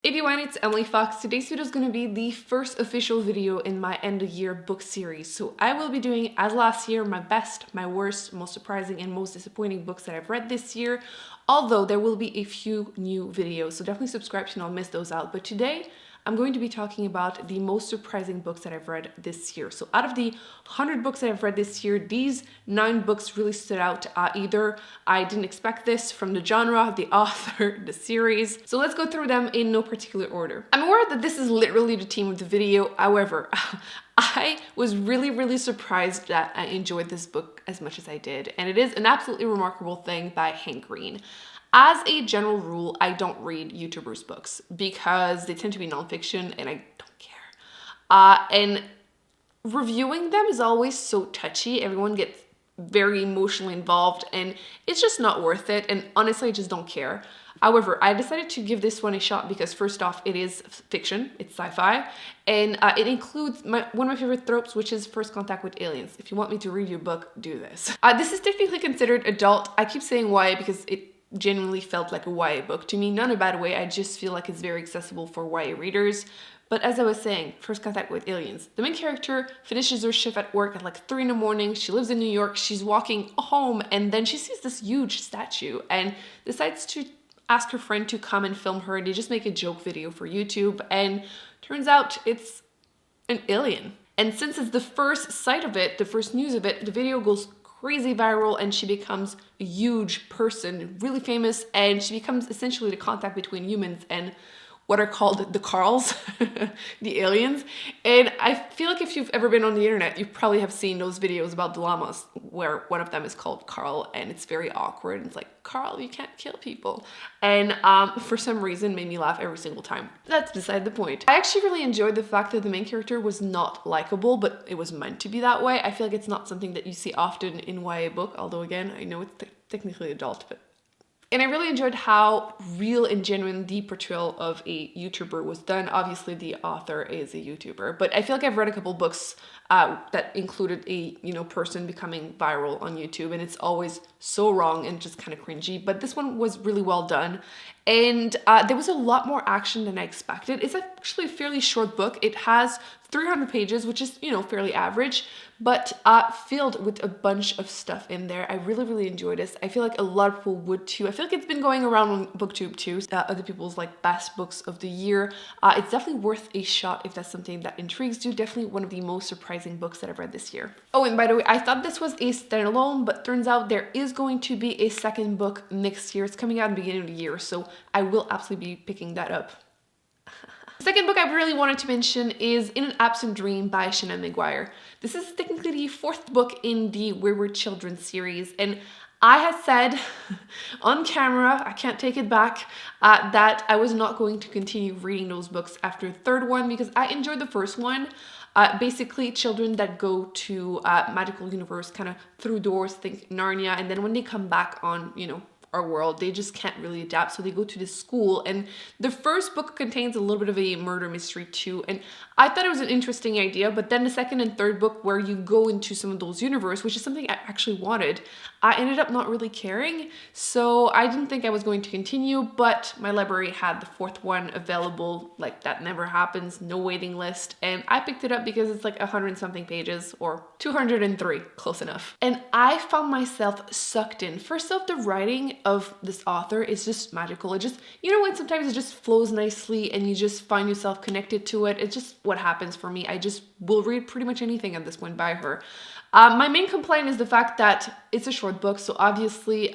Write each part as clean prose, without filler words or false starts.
Everyone, it's Emily Fox. Today's video is going to be the first official video in my end of year book series. So I will be doing, as last year, my best, my worst, most surprising, and most disappointing books that I've read this year. Although there will be a few new videos, so definitely subscribe so you don't miss those out. But today, I'm going to be talking about the most surprising books that I've read this year. So out of the 100 books that I've read this year, these 9 books really stood out. Either I didn't expect this from the genre, the author, the series. So let's go through them in no particular order. I'm aware that this is literally the theme of the video. However, I was really surprised that I enjoyed this book as much as I did. And it is An Absolutely Remarkable Thing by Hank Green. As a general rule, I don't read YouTubers' books because they tend to be nonfiction and I don't care. And reviewing them is always so touchy. Everyone gets very emotionally involved and it's just not worth it. And honestly, I just don't care. However, I decided to give this one a shot because first off, it is fiction, it's sci-fi, and it includes one of my favorite tropes, which is first contact with aliens. If you want me to read your book, do this. This is technically considered adult. I keep saying YA because it genuinely felt like a YA book to me, not in a bad way. I just feel like it's very accessible for YA readers. But as I was saying, first contact with aliens. The main character finishes her shift at work at like 3 in the morning. She lives in New York. She's walking home and then she sees this huge statue and decides to ask her friend to come and film her. They just make a joke video for YouTube and turns out it's an alien. And since it's the first sight of it, the first news of it, the video goes crazy viral and she becomes a huge person, really famous, and she becomes essentially the contact between humans and what are called the Carls, the aliens. And I feel like if you've ever been on the internet, you probably have seen those videos about dilemmas where one of them is called Carl and it's very awkward. It's like, Carl, you can't kill people. And for some reason made me laugh every single time. That's beside the point. I actually really enjoyed the fact that the main character was not likable, but it was meant to be that way. I feel like it's not something that you see often in YA book, although again, I know it's technically adult, but and I really enjoyed how real and genuine the portrayal of a YouTuber was done. Obviously, the author is a YouTuber, but I feel like I've read a couple books that included a person becoming viral on YouTube, and it's always so wrong and just kind of cringy. But this one was really well done, and there was a lot more action than I expected. It's actually a fairly short book. It has 300 pages, which is, fairly average, but filled with a bunch of stuff in there. I really enjoyed this. I feel like a lot of people would too. I feel like it's been going around on BookTube too, other people's like best books of the year. It's definitely worth a shot if that's something that intrigues you. Definitely one of the most surprising books that I've read this year. Oh, and by the way, I thought this was a standalone, but turns out there is going to be a second book next year. It's coming out in the beginning of the year, so I will absolutely be picking that up. The second book I really wanted to mention is In an Absent Dream by Shauna Marie. This is technically the 4th book in the We Were Children series, and I had said on camera, I can't take it back, that I was not going to continue reading those books after the 3rd one because I enjoyed the first one. Basically children that go to magical universe kind of through doors, think Narnia, and then when they come back on, our world, they just can't really adapt, so they go to this school. And the first book contains a little bit of a murder mystery too, and I thought it was an interesting idea. But then the 2nd and 3rd book, where you go into some of those universe, which is something I actually wanted, I ended up not really caring, so I didn't think I was going to continue. But my library had the 4th one available. Like, that never happens, no waiting list, and I picked it up because it's like 100 and something pages, or 203, close enough. And I found myself sucked in. First off, the writing of this author is just magical. It just, when sometimes it just flows nicely and you just find yourself connected to it. It's just what happens for me. I just will read pretty much anything at this point by her. My main complaint is the fact that it's a short book, so obviously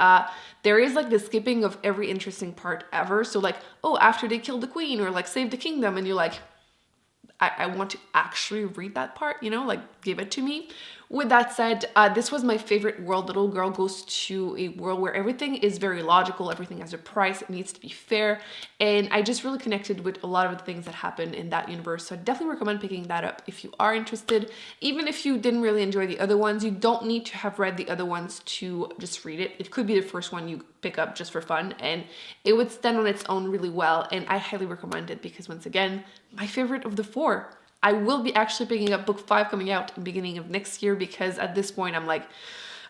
there is like the skipping of every interesting part ever. So like, oh, after they kill the queen or like save the kingdom, and you're like, I want to actually read that part, like give it to me. With that said, this was my favorite world. Little girl goes to a world where everything is very logical, everything has a price, it needs to be fair, and I just really connected with a lot of the things that happen in that universe. So I definitely recommend picking that up if you are interested. Even if you didn't really enjoy the other ones, you don't need to have read the other ones to just read it. It could be the first one you pick up just for fun, and it would stand on its own really well, and I highly recommend it because, once again, my favorite of the 4. I will be actually picking up book 5 coming out in the beginning of next year because at this point I'm like,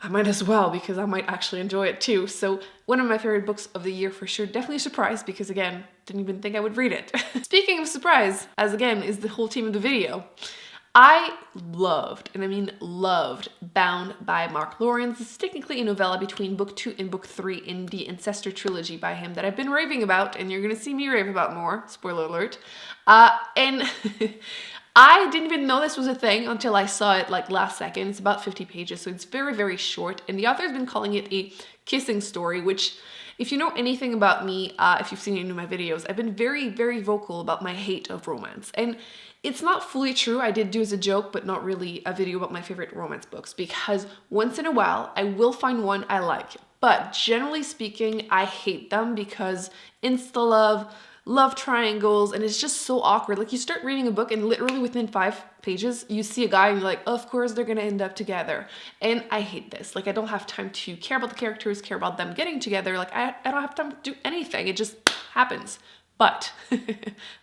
I might as well, because I might actually enjoy it too. So one of my favorite books of the year for sure. Definitely a surprise, because again, didn't even think I would read it. Speaking of surprise, as again is the whole theme of the video, I loved, and I mean loved, Bound by Mark Lawrence. This is technically a novella between book 2 and book 3 in the Ancestor trilogy by him that I've been raving about, and you're gonna see me rave about more, spoiler alert. And I didn't even know this was a thing until I saw it like last second. It's about 50 pages, so it's very, very short, and the author's been calling it a kissing story, which, if you know anything about me, if you've seen any of my videos, I've been very, very vocal about my hate of romance. And it's not fully true. I did do as a joke, but not really a video about my favorite romance books, because once in a while I will find one I like. But generally speaking, I hate them because insta love triangles, and it's just so awkward. Like, you start reading a book and literally within 5 pages you see a guy and you're like, of course they're gonna end up together. And I hate this. Like, I don't have time to care about the characters, care about them getting together. Like, I don't have time to do anything. It just happens. But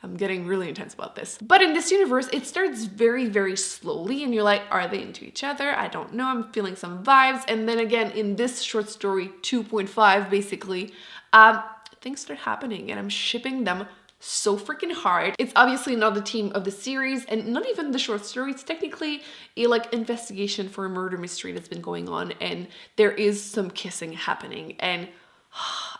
I'm getting really intense about this. But in this universe, it starts very, very slowly, and you're like, are they into each other? I don't know. I'm feeling some vibes. And then again, in this short story 2.5, basically, things start happening, and I'm shipping them so freaking hard. It's obviously not the theme of the series, and not even the short story. It's technically a like investigation for a murder mystery that's been going on, and there is some kissing happening, and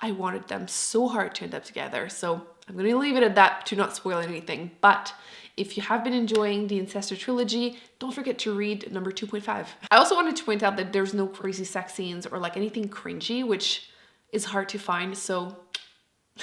I wanted them so hard to end up together. So I'm gonna leave it at that to not spoil anything. But if you have been enjoying the Ancestor trilogy, don't forget to read number 2.5. I also wanted to point out that there's no crazy sex scenes or like anything cringy, which is hard to find. So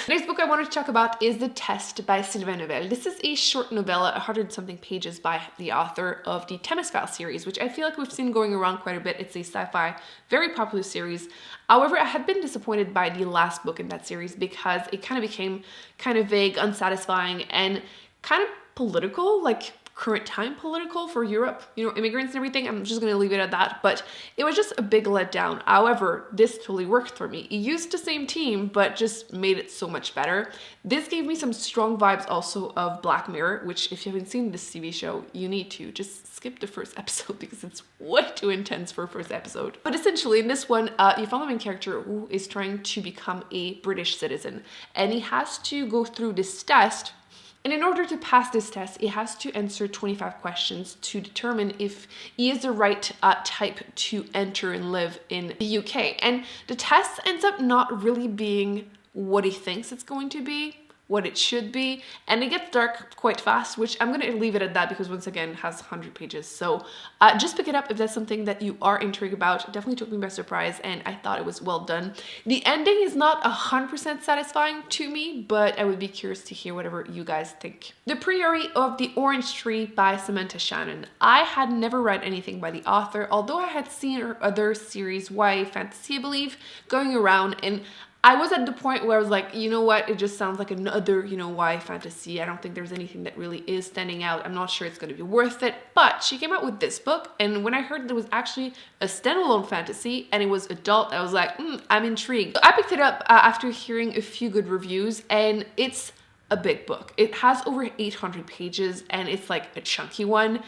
the next book I wanted to talk about is The Test by Sylvain Neuvel. This is a short novella, 100-something pages, by the author of the Tennis File series, which I feel like we've seen going around quite a bit. It's a sci-fi, very popular series. However, I had been disappointed by the last book in that series because it kind of became kind of vague, unsatisfying, and kind of political, like current time political for Europe, you know, immigrants and everything. I'm just gonna leave it at that, but it was just a big letdown. However, this totally worked for me. It used the same team, but just made it so much better. This gave me some strong vibes also of Black Mirror, which if you haven't seen this TV show, you need to just skip the first episode because it's way too intense for a first episode. But essentially in this one, you follow the main character who is trying to become a British citizen, and he has to go through this test. And in order to pass this test, he has to answer 25 questions to determine if he is the right type to enter and live in the UK. And the test ends up not really being what he thinks it's going to be, what it should be, and it gets dark quite fast, which I'm gonna leave it at that because once again it has 100 pages. So just pick it up if that's something that you are intrigued about. It definitely took me by surprise, and I thought it was well done. The ending is not 100% satisfying to me, but I would be curious to hear whatever you guys think. The Priory of the Orange Tree by Samantha Shannon. I had never read anything by the author, although I had seen her other series, YA Fantasy, I believe, going around, and I was at the point where I was like, you know what, it just sounds like another, you know, YA fantasy. I don't think there's anything that really is standing out. I'm not sure it's going to be worth it. But she came out with this book, and when I heard there was actually a standalone fantasy and it was adult, I was like, I'm intrigued. So I picked it up after hearing a few good reviews, and it's a big book. It has over 800 pages, and it's like a chunky one.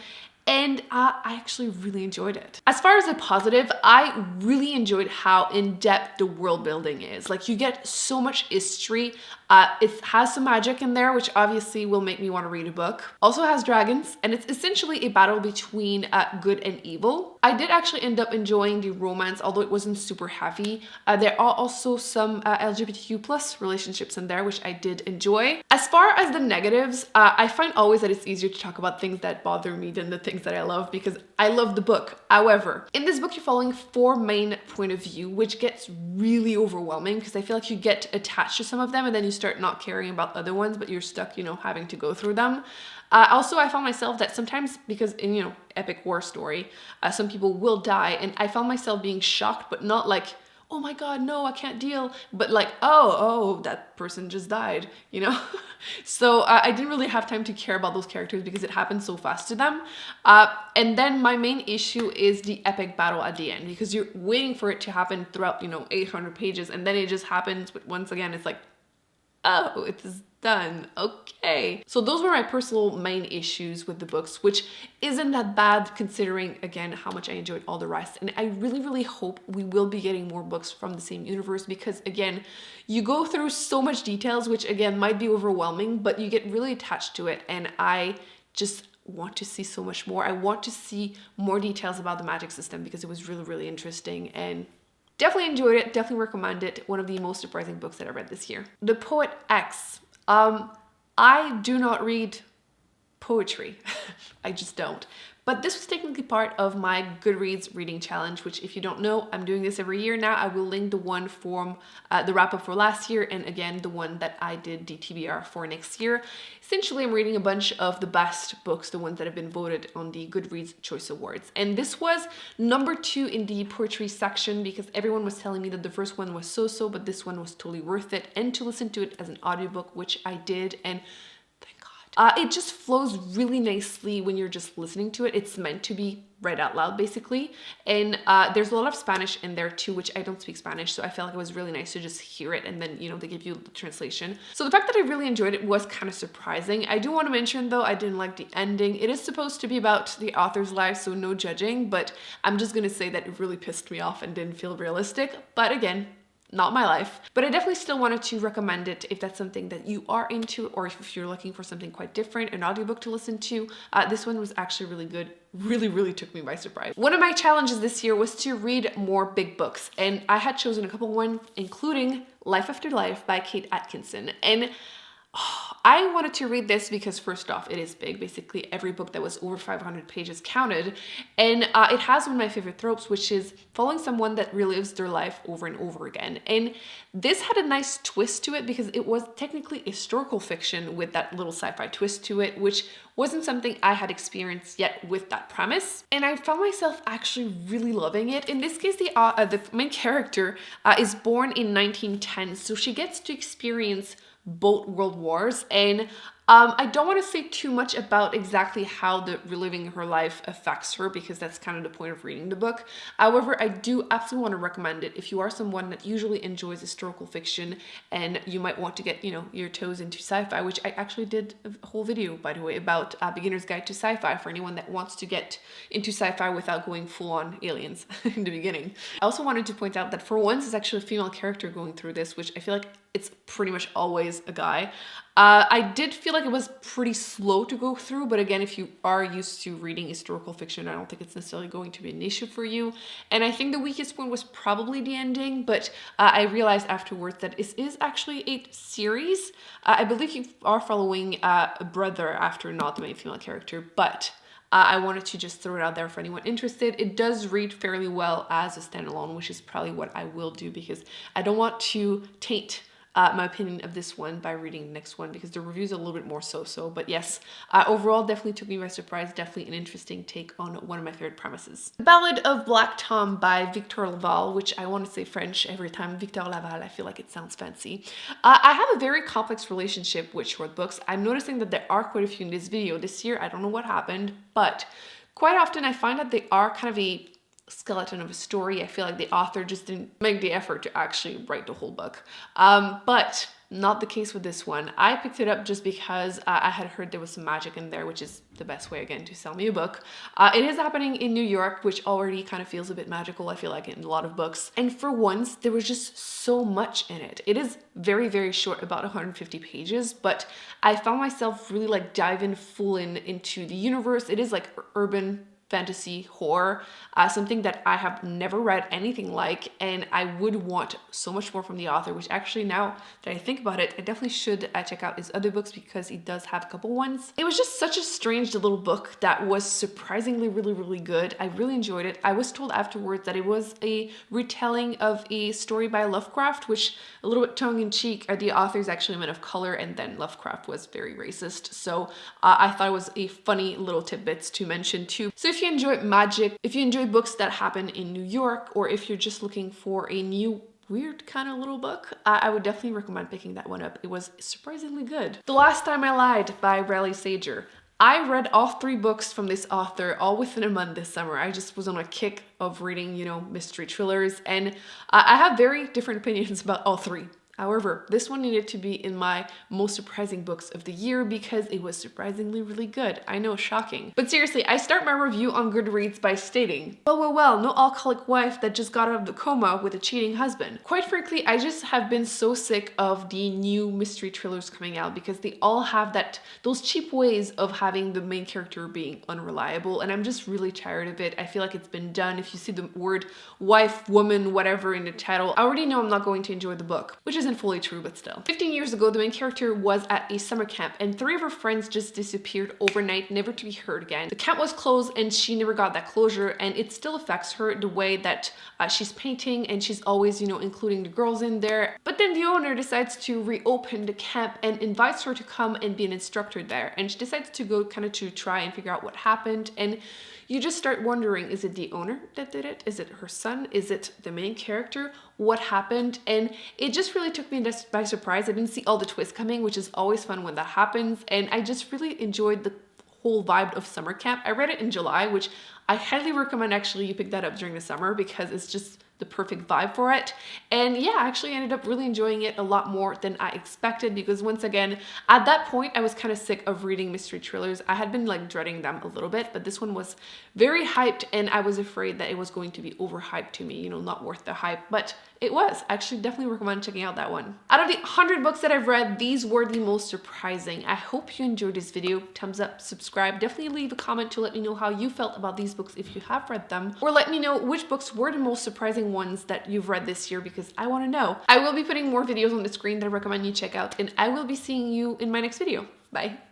And I actually really enjoyed it. As far as a positive, I really enjoyed how in-depth the world building is. Like, you get so much history. It has some magic in there, which obviously will make me want to read a book. Also has dragons, and it's essentially a battle between good and evil. I did actually end up enjoying the romance, although it wasn't super heavy. There are also some LGBTQ plus relationships in there, which I did enjoy. As far as the negatives, I find always that it's easier to talk about things that bother me than the things that I love, because I love the book. However, in this book, you're following 4 main point of view, which gets really overwhelming because I feel like you get attached to some of them and then you start not caring about other ones, but you're stuck, you know, having to go through them. Also, I found myself that sometimes, because in, you know, epic war story, some people will die, and I found myself being shocked, but not like, oh my god, no, I can't deal, but like, oh, that person just died, you know? So I didn't really have time to care about those characters because it happened so fast to them. And then my main issue is the epic battle at the end, because you're waiting for it to happen throughout, you know, 800 pages, and then it just happens, but once again, it's like, oh, it is done. Okay. So those were my personal main issues with the books, which isn't that bad considering, again, how much I enjoyed all the rest. And I really, really hope we will be getting more books from the same universe because, again, you go through so much details, which, again, might be overwhelming, but you get really attached to it. And I just want to see so much more. I want to see more details about the magic system because it was really, really interesting and definitely enjoyed it. Definitely recommend it. One of the most surprising books that I read this year. The Poet X. I do not read poetry. I just don't. But this was technically part of my Goodreads reading challenge, which if you don't know, I'm doing this every year now. I will link the one from the wrap up for last year and again, the one that I did the TBR for next year. Essentially, I'm reading a bunch of the best books, the ones that have been voted on the Goodreads Choice Awards. And this was number 2 in the poetry section because everyone was telling me that the first one was so-so, but this one was totally worth it. And to listen to it as an audiobook, which I did, and it just flows really nicely when you're just listening to it. It's meant to be read out loud, basically. And there's a lot of Spanish in there too, which I don't speak Spanish, so I felt like it was really nice to just hear it and then, you know, they give you the translation. So the fact that I really enjoyed it was kind of surprising. I do want to mention, though, I didn't like the ending. It is supposed to be about the author's life, so no judging, but I'm just going to say that it really pissed me off and didn't feel realistic. But again, not my life, but I definitely still wanted to recommend it if that's something that you are into or if you're looking for something quite different, an audiobook to listen to. This one was actually really good. Really, really took me by surprise. One of my challenges this year was to read more big books, and I had chosen a couple ones, including Life After Life by Kate Atkinson. And I wanted to read this because first off, it is big. Basically, every book that was over 500 pages counted. And it has one of my favorite tropes, which is following someone that relives their life over and over again. And this had a nice twist to it because it was technically historical fiction with that little sci-fi twist to it, which wasn't something I had experienced yet with that premise. And I found myself actually really loving it. In this case, the main character is born in 1910, so she gets to experience both world wars, and I don't want to say too much about exactly how the reliving her life affects her because that's kind of the point of reading the book. However, I do absolutely want to recommend it if you are someone that usually enjoys historical fiction and you might want to get, you know, your toes into sci-fi, which I actually did a whole video, by the way, about Beginner's Guide to Sci-Fi for anyone that wants to get into sci-fi without going full on aliens in the beginning. I also wanted to point out that for once it's actually a female character going through this, which I feel like it's pretty much always a guy. I did feel like it was pretty slow to go through, but again, if you are used to reading historical fiction, I don't think it's necessarily going to be an issue for you. And I think the weakest point was probably the ending, but I realized afterwards that this is actually a series. I believe you are following a brother after, not the main female character, but I wanted to just throw it out there for anyone interested. It does read fairly well as a standalone, which is probably what I will do because I don't want to taint my opinion of this one by reading the next one because the reviews are a little bit more so-so. But yes, overall definitely took me by surprise. Definitely an interesting take on one of my favorite premises. The Ballad of Black Tom by Victor Laval, which I want to say French every time. Victor Laval, I feel like it sounds fancy. I have a very complex relationship with short books. I'm noticing that there are quite a few in this video this year. I don't know what happened, but quite often I find that they are kind of a skeleton of a story. I feel like the author just didn't make the effort to actually write the whole book. But not the case with this one. I picked it up just because I had heard there was some magic in there, which is the best way, again, to sell me a book. It is happening in New York, which already kind of feels a bit magical, I feel like, in a lot of books. And for once, there was just so much in it. It is very, very short, about 150 pages, but I found myself really like diving full into the universe. It is like urban fantasy horror, something that I have never read anything like, and I would want so much more from the author, which actually, now that I think about it, I definitely should check out his other books because he does have a couple ones. It was just such a strange little book that was surprisingly really, really good. I really enjoyed it. I was told afterwards that it was a retelling of a story by Lovecraft, which, a little bit tongue-in-cheek, the author is actually a man of color, and then Lovecraft was very racist, so I thought it was a funny little tidbits to mention too. So if you enjoy magic, if you enjoy books that happen in New York, or if you're just looking for a new weird kind of little book, I would definitely recommend picking that one up. It was surprisingly good. The Last Time I Lied by Riley Sager. I read all 3 books from this author all within a month this summer. I just was on a kick of reading, you know, mystery thrillers, and I have very different opinions about all 3. However, this one needed to be in my most surprising books of the year because it was surprisingly really good. I know, shocking. But seriously, I start my review on Goodreads by stating, well, no alcoholic wife that just got out of the coma with a cheating husband. Quite frankly, I just have been so sick of the new mystery thrillers coming out because they all have those cheap ways of having the main character being unreliable, and I'm just really tired of it. I feel like it's been done. If you see the word wife, woman, whatever in the title, I already know I'm not going to enjoy the book, which isn't fully true, but still. 15 years ago, the main character was at a summer camp and 3 of her friends just disappeared overnight, never to be heard again. The camp was closed and she never got that closure, and it still affects her the way that she's painting, and she's always, including the girls in there. But then the owner decides to reopen the camp and invites her to come and be an instructor there, and she decides to go kind of to try and figure out what happened. And you just start wondering, is it the owner that did it? Is it her son? Is it the main character? What happened? And it just really took me by surprise. I didn't see all the twists coming, which is always fun when that happens. And I just really enjoyed the whole vibe of summer camp. I read it in July, which I highly recommend actually you pick that up during the summer because it's just the perfect vibe for it. And yeah, I actually ended up really enjoying it a lot more than I expected because once again, at that point, I was kind of sick of reading mystery thrillers. I had been like dreading them a little bit, but this one was very hyped and I was afraid that it was going to be overhyped to me, not worth the hype, but it was. I actually definitely recommend checking out that one. Out of the 100 books that I've read, these were the most surprising. I hope you enjoyed this video. Thumbs up, subscribe, definitely leave a comment to let me know how you felt about these books if you have read them, or let me know which books were the most surprising ones that you've read this year because I want to know. I will be putting more videos on the screen that I recommend you check out, and I will be seeing you in my next video. Bye.